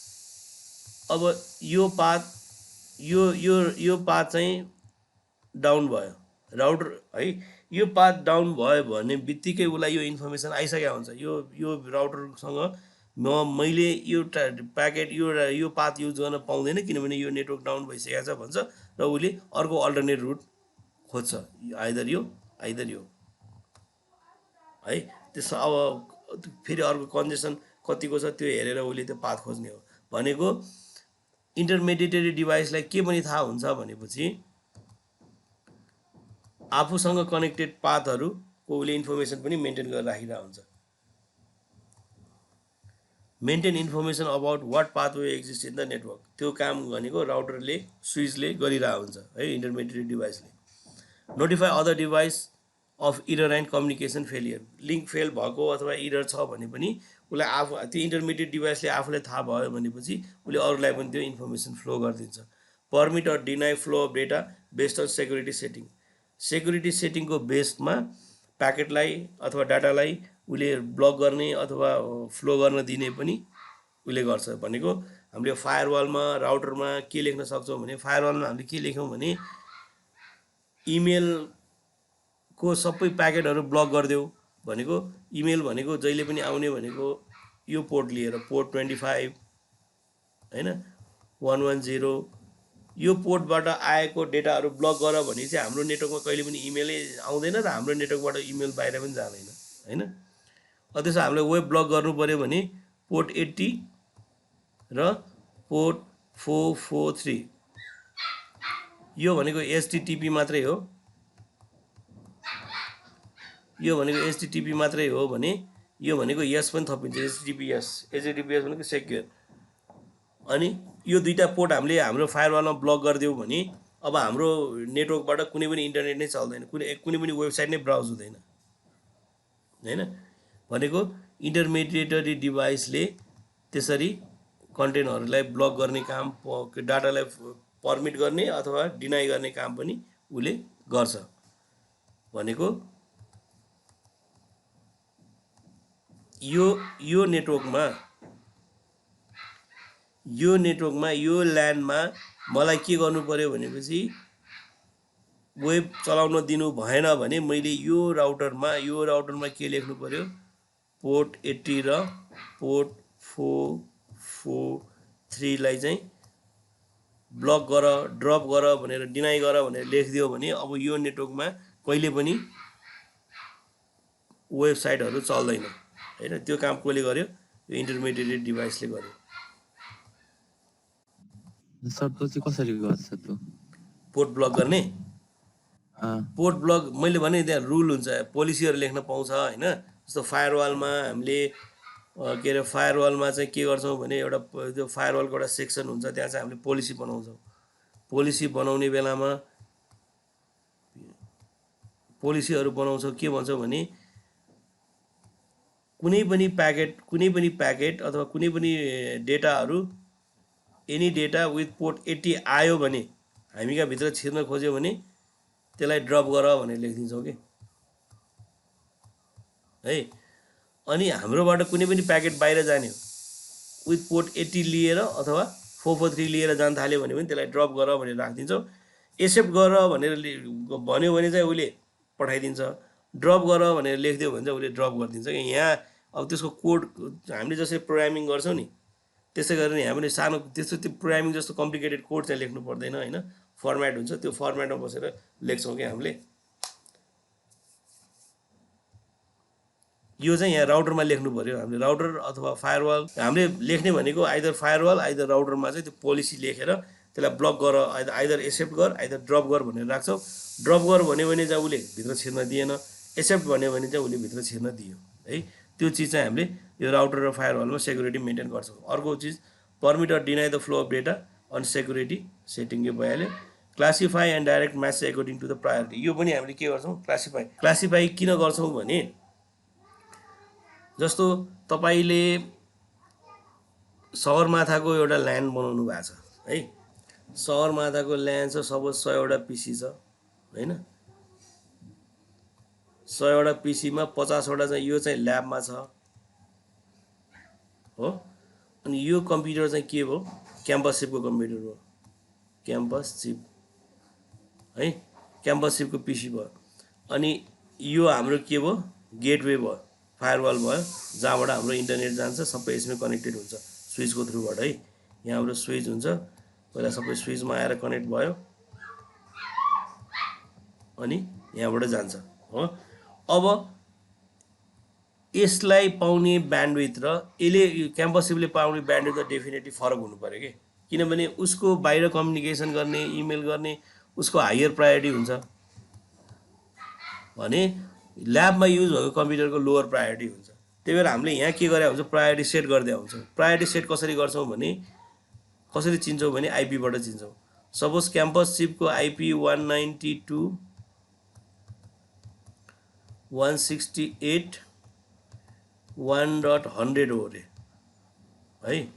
अब यो पाथ चाहिँ डाउन भयो राउटर है, यो पाथ डाउन भयो भने बित्तिकै उसलाई यो इन्फर्मेसन आइसकेको हुन्छ, यो राउटरसँग मैले यो प्याकेट यो पाथ युज गर्न पाउँदैन किनभने यो नेटवर्क डाउन भइसकेको छ भन्छ, र उसले अर्को अल्टरनेट रुट खोज्छ, आइदर यो है। त्यसो अब फेरि अर्को कन्जेसन कतिको छ त्यो हेरेर उसले त्यो पाथ खोज्ने हो। भनेको इन्टरमिडिएटरी डिभाइसलाई के पनि थाहा हुन्छ भनेपछि आफूसँग कनेक्टेड पाथहरूको उसले इन्फर्मेसन पनि मेन्टेन गरेर राखिरहेको हुन्छ। Maintain information about what pathway exist in the network, त्यो काम भनेको राउटरले स्विचले गरिरहेको हुन्छ है, इन्टरमिडिएट डिभाइसले। Notify other device of error and communication failure, link fail भएको अथवा इरर छ भने पनि उसलाई आफू त्यो इन्टरमिडिएट डिभाइसले आफूलाई थाहा भयो भनेपछि उसले अरूलाई पनि त्यो इन्फर्मेसन फ्लो गरिदिन्छ। Permit or deny flow of data based on security setting, security सेटिङको बेसमा प्याकेटलाई अथवा डाटालाई उसले ब्लक गर्ने अथवा फ्लो गर्न दिने पनि उसले गर्छ। भनेको हामीले फायरवालमा राउटरमा के लेख्न सक्छौँ भने, फायरवालमा हामीले के लेख्यौँ भने इमेलको सबै प्याकेटहरू ब्लक गरिदेऊ भनेको, इमेल भनेको जहिले पनि आउने भनेको यो पोर्ट लिएर पोर्ट 25 होइन 110 यो पोर्टबाट आएको डेटाहरू ब्लक गर भने चाहिँ हाम्रो नेटवर्कमा कहिले पनि इमेलै आउँदैन र हाम्रो नेटवर्कबाट इमेल बाहिर पनि जाँदैन होइन। त्यसो हामीले वेब ब्लक गर्नु पऱ्यो भने पोर्ट 80 र पोर्ट 443 यो भनेको एचटीटीपी मात्रै हो, यो भनेको एचटीटीपी मात्रै हो भने यो भनेको यस पनि थपिन्छ, एचटीटीपीएस भनेको सेक्युर। अनि यो दुईटा पोर्ट हामीले हाम्रो फायरवालमा ब्लक गरिदियौँ भने अब हाम्रो नेटवर्कबाट कुनै पनि इन्टरनेट नै चल्दैन, कुनै पनि वेबसाइट नै ब्राउज हुँदैन होइन। भनेको इन्टरमिडिएटरी डिभाइसले त्यसरी कन्टेन्टहरूलाई ब्लक गर्ने काम, डाटालाई पर्मिट गर्ने अथवा डिनाई गर्ने काम पनि उसले गर्छ। भनेको यो नेटवर्कमा यो ल्यान्डमा मलाई के गर्नु पर्यो भनेपछि वेब चलाउन दिनु भएन भने मैले यो राउटरमा के लेख्नु पर्यो, पोर्ट 80 र पोर्ट 443 लाई चाहिँ ब्लक गर, ड्रप गर भनेर, डिनाई गर भनेर लेखिदियो भने अब यो नेटवर्कमा कहिले पनि वेबसाइटहरू चल्दैन होइन। त्यो काम कसले गर्यो, यो इन्टरमिडिएट डिभाइसले गर्यो। सर त्यो चाहिँ कसरी गर्छ त्यो पोर्ट ब्लक गर्ने? पोर्ट ब्लक मैले भने त्यहाँ रुल हुन्छ, पोलिसीहरू लेख्न पाउँछ होइन। जस्तो फायरवालमा हामीले के अरे फायरवालमा चाहिँ के गर्छौँ भने एउटा त्यो फायरवालको एउटा सेक्सन हुन्छ, त्यहाँ चाहिँ हामीले पोलिसी बनाउँछौँ। पोलिसी बनाउने बेलामा पोलिसीहरू बनाउँछौँ, के भन्छौँ भने कुनै पनि प्याकेट अथवा कुनै पनि डेटाहरू एनी डेटा विथ पोर्ट 80 आयो भने हामी कहाँ भित्र छिर्न खोज्यो भने त्यसलाई ड्रप गर भनेर लेखिदिन्छौँ कि है। अनि हाम्रोबाट कुनै पनि प्याकेट बाहिर जाने हो विथ पोर्ट 80 लिएर अथवा 443 लिएर जान थाल्यो भने पनि त्यसलाई ड्रप गर भनेर राखिदिन्छौँ। एक्सेप्ट गर भनेर भन्यो भने चाहिँ उसले पठाइदिन्छ, ड्रप गर भनेर लेखिदियो भने चाहिँ उसले ड्रप गरिदिन्छ कि। यहाँ अब त्यसको कोड हामीले जसरी प्रोग्रामिङ गर्छौँ नि त्यसै गरेर यहाँ पनि सानो त्यस्तो त्यो प्रोग्रामिङ जस्तो कम्प्लिकेटेड कोड चाहिँ लेख्नु पर्दैन होइन। फर्मेट हुन्छ, त्यो फर्मेटमा बसेर लेख्छौँ कि हामीले। यो चाहिँ यहाँ राउटरमा लेख्नु पऱ्यो हामीले, राउटर अथवा फायरवाल हामीले लेख्ने भनेको आइदर फायरवाल आइदर राउटरमा चाहिँ त्यो पोलिसी लेखेर त्यसलाई ब्लक गर, आइदर एक्सेप्ट गर आइदर ड्रप गर भनेर राख्छौँ। ड्रप गर भन्यो भने चाहिँ उसले भित्र छिर्न दिएन, एक्सेप्ट भन्यो भने चाहिँ उसले भित्र छिर्न दियो है। त्यो चिज चाहिँ हामीले यो राउटर र फायरवालमा सेक्युरिटी मेन्टेन गर्छौँ। अर्को चिज permit or deny the flow of data on security setting, यो भइहाल्यो। Classify and direct message according to the priority, यो पनि हामीले के गर्छौँ, क्लासिफाई किन गर्छौँ भने जस्तो तपाईँले सगरमाथाको एउटा ल्यान्ड बनाउनु भएको छ है, सगरमाथाको ल्यान्ड छ सपोज 100वटा पिसी छ होइन। 100वटा पिसीमा 50वटा चाहिँ यो चाहिँ ल्याबमा छ हो। अनि यो कम्प्युटर चाहिँ के भयो, क्याम्पस चिपको कम्प्युटर हो, क्याम्पस चिप है, क्याम्पस चिपको पिसी भयो। अनि यो हाम्रो के भयो, गेटवे भयो, फायरवाल भयो, जहाँबाट हाम्रो इन्टरनेट जान्छ, सबै यसमा कनेक्टेड हुन्छ स्विचको थ्रुबाट है। यहाँ हाम्रो स्विच हुन्छ, पहिला सबै स्विचमा आएर कनेक्ट भयो अनि यहाँबाट जान्छ हो। अब यसलाई पाउने ब्यान्डविथ र यसले क्याम्पस चिपले पाउने ब्यान्डविथ त डेफिनेटली फरक हुनु पऱ्यो कि, किनभने उसको बाहिर कम्युनिकेसन गर्ने, इमेल गर्ने उसको हायर प्रायोरिटी हुन्छ भने ल्याबमा युज भएको कम्प्युटरको लोवर प्रायोरिटी हुन्छ। त्यही भएर हामीले यहाँ के गरे हुन्छ प्रायोरिटी सेट गर्दै आउँछौँ। प्रायोरिटी सेट कसरी गर्छौँ भने कसरी चिन्छौँ भने आइपीबाट चिन्छौँ। सपोज क्याम्पस चिपको आइपी 192.168.1.100 हो अरे है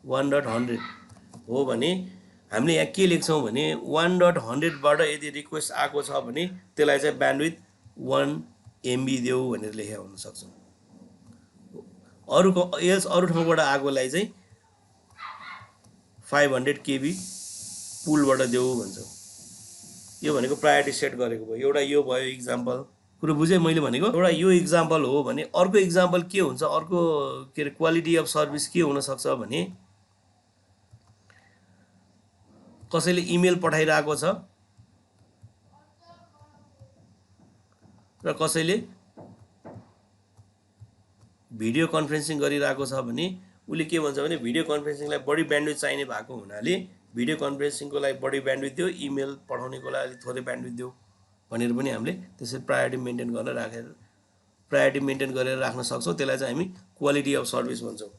1.100 हो भने हामीले यहाँ के लेख्छौँ भने 1.100बाट यदि रिक्वेस्ट आएको छ भने त्यसलाई चाहिँ ब्यान्डविथ 1 MB देऊ भनेर लेखेका हुन सक्छौँ। अरू ठाउँबाट आएकोलाई चाहिँ 500 KB पुलबाट देऊ भन्छौँ। यो भनेको प्रायोरिटी सेट गरेको भयो। एउटा यो भयो इक्जाम्पल, कुरो बुझेँ मैले भनेको। एउटा यो इक्जाम्पल हो भने अर्को इक्जाम्पल के हुन्छ, अर्को के अरे क्वालिटी अफ सर्भिस के हुनसक्छ भने कसैले इमेल पठाइरहेको छ र कसैले भिडियो कन्फरेन्सिङ गरिरहेको छ भने उसले के भन्छ भने भिडियो कन्फरेन्सिङलाई बढी ब्यान्डविथ चाहिने भएको हुनाले भिडियो कन्फरेन्सिङको लागि बढी ब्यान्डविथ दियो, इमेल पठाउनेको लागि अलिक थोरै ब्यान्डविथ दियो भनेर पनि हामीले त्यसरी प्रायोरिटी मेन्टेन गरेर राख्न सक्छौँ। त्यसलाई चाहिँ हामी क्वालिटी अफ सर्भिस भन्छौँ।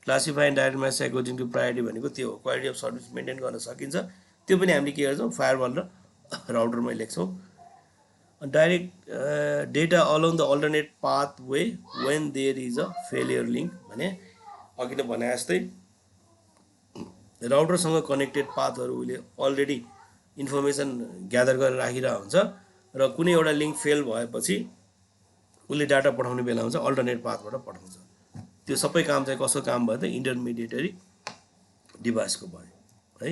Classifying direct message according to priority भनेको त्यो हो। क्वालिटी अफ सर्भिस मेन्टेन गर्न सकिन्छ। त्यो पनि हामीले के गर्छौँ फायरवल र राउटरमा लेख्छौँ। Direct data along the alternate pathway when there is a failure link भने अघि नै भने जस्तै राउटरसँग कनेक्टेड पाथहरू उसले अलरेडी इन्फर्मेसन ग्यादर गरेर राखिरहेको हुन्छ र कुनै एउटा लिङ्क फेल भएपछि उसले डाटा पठाउने बेला हुन्छ अल्टरनेट पाथबाट पठाउँछ। त्यो सबै काम चाहिँ कसको काम भयो त इन्टरमिडिएटरी डिभाइसको भयो है।